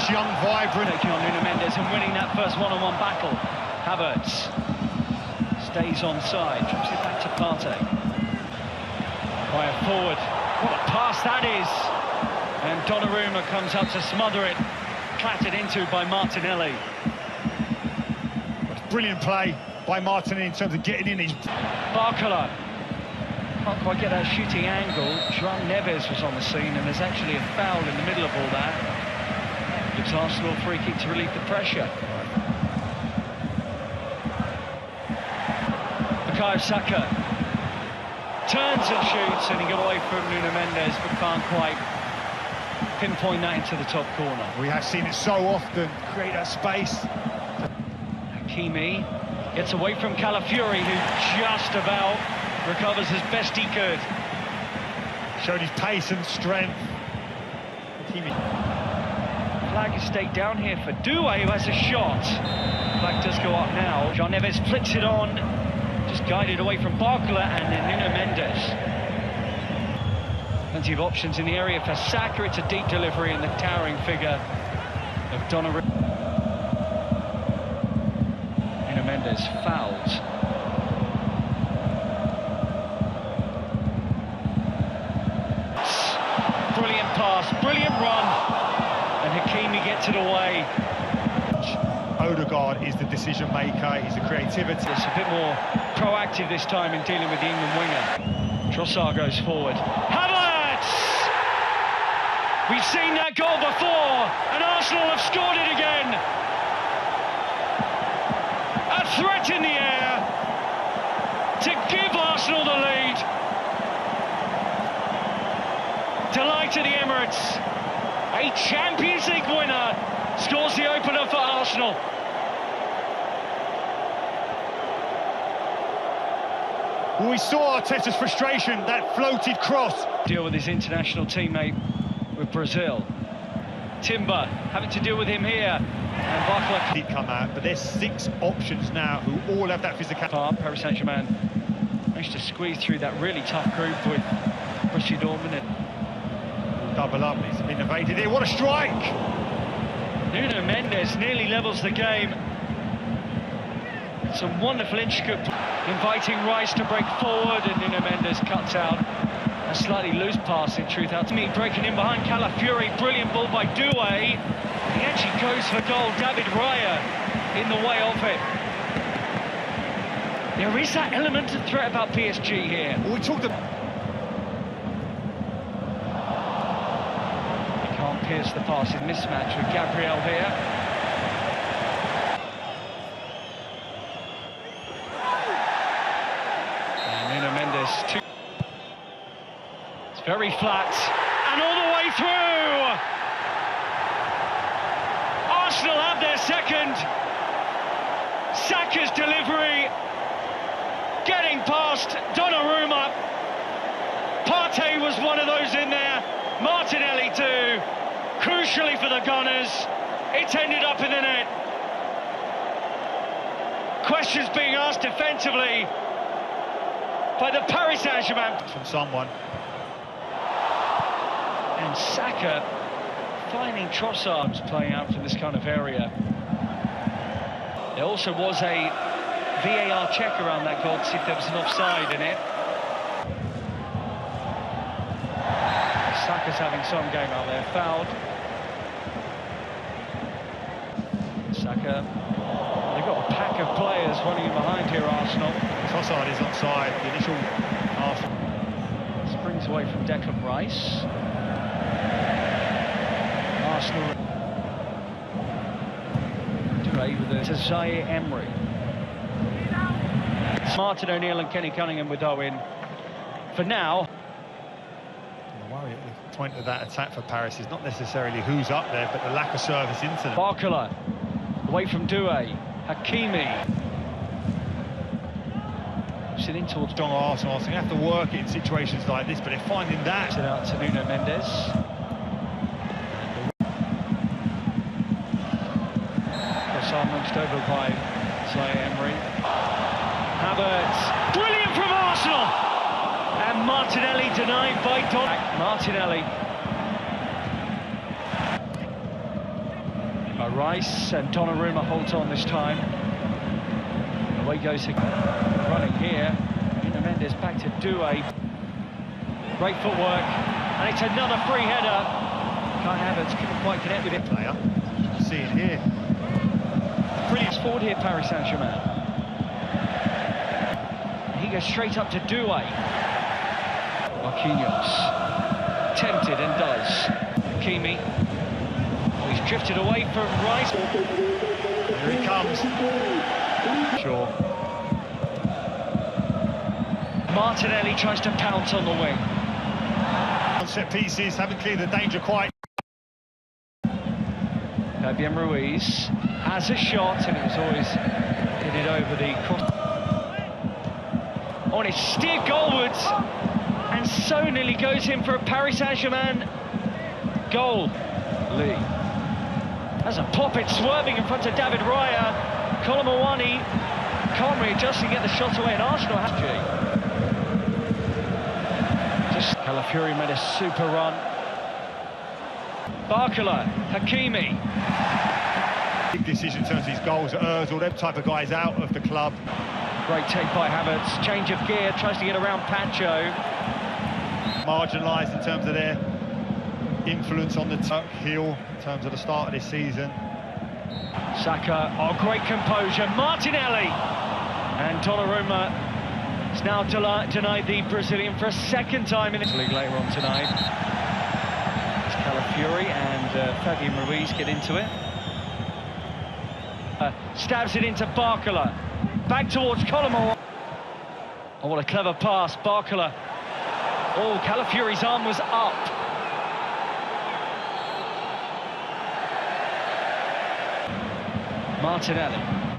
this young, vibrant... Taking on Nuno Mendes and winning that first one-on-one battle. Havertz stays onside, drops it back to Partey. Fire forward, what a pass that is! And Donnarumma comes up to smother it, clattered into by Martinelli. Brilliant play by Martinelli in terms of getting in. Barcola can't quite get that shooting angle. João Neves was on the scene, and there's actually a foul in the middle of all that. Gives Arsenal a free kick to relieve the pressure. Bukayo Saka turns and shoots, and he got away from Nuno Mendes, but can't quite pinpoint that into the top corner. We have seen it so often, create that space. Hakimi gets away from Calafiori, who just about recovers as best he could. Showed his pace and strength. Hakimi. Flag has stayed down here for Doué, who has a shot. Flag does go up now. João Neves flicks it on, just guided away from Barcola and then Nuno Mendes. Plenty of options in the area for Saka. It's a deep delivery in the towering figure of Donnarumma. Nuno Mendes fouled. Brilliant pass, brilliant run, and Hakimi gets it away. Odegaard is the decision maker, he's the creativity. It's a bit more proactive this time in dealing with the England winger. Trossard goes forward. Havertz! We've seen that goal before, and Arsenal have scored it again. A threat in the air to give Arsenal the lead. Delight at the Emirates. A Champions League winner scores the opener for Arsenal. Well, we saw Arteta's frustration, that floated cross. Deal with his international teammate with Brazil. Timber having to deal with him here. And Barcola did come out, but there's 6 options now who all have that physical. Paris Saint-Germain managed to squeeze through that really tough group with Borussia Dortmund. Double up, he's been evaded here. What a strike! Nuno Mendes nearly levels the game. Some wonderful intricate, inviting Rice to break forward, and Nuno Mendes cuts out a slightly loose pass, in truth. Out to me, breaking in behind Calafiori. Brilliant ball by Doué. He actually goes for goal. David Raya in the way of it. There is that element of threat about PSG here. Well, we talked about... He can't pierce the passing mismatch with Gabriel here. It's very flat, and all the way through! Arsenal have their second. Saka's delivery, getting past Donnarumma. Partey was one of those in there, Martinelli too. Crucially for the Gunners, it's ended up in the net. Questions being asked defensively by the Paris Saint-Germain. From someone. And Saka finding Trossard playing out from this kind of area. There also was a VAR check around that goal to see if there was an offside in it. Saka's having some game out there, fouled. Saka, they've got a pack of players running in behind here, Arsenal. Trossard is onside, the initial Arsenal. Springs away from Declan Rice. Arsenal with it to Zaire Emery. Martin O'Neill and Kenny Cunningham with Owen. For now. The worry at the point of that attack for Paris is not necessarily who's up there, but the lack of service into them. Barcola away from Doué. Hakimi. Sitting towards strong Arsenal. So you have to work it in situations like this, but they're finding that. Out to Nuno Mendes. Nudged over by Zaire Emery. Havertz, brilliant from Arsenal! And Martinelli denied by Martinelli. by Rice, and Donnarumma holds on this time. Away goes running here. Mendes back to Doué. Great footwork, and it's another free header. Kai Havertz couldn't quite connect with it. Player, you can see it here. Brilliant forward here, Paris Saint-Germain. He goes straight up to Doué. Marquinhos, tempted and does. Hakimi. Oh, he's drifted away from Rice. Here he comes. Sure. Martinelli tries to pounce on the wing. Set pieces haven't cleared the danger quite. Fabian Ruiz has a shot, and it was always headed over the cross. Oh, and it's steered goalwards, and so nearly goes in for a Paris Saint-Germain goal. Lee has a pop it swerving in front of David Raya. Colomawani can't readjust and get the shot away, and Arsenal has to. Calafiori made a super run. Barcola, Hakimi. Big decision in terms of his goals. Ozil, them type of guys out of the club. Great take by Havertz. Change of gear, tries to get around Pacho. Marginalised in terms of their influence on the heel in terms of the start of this season. Saka, oh, great composure. Martinelli. And Donnarumma is now denied the Brazilian for a second time in this league later on tonight. It's Calafiori and Fabian Ruiz get into it. Stabs it into Barcola. Back towards Colombo. Oh, what a clever pass, Barcola. Oh, Calafiori's arm was up. Martinelli.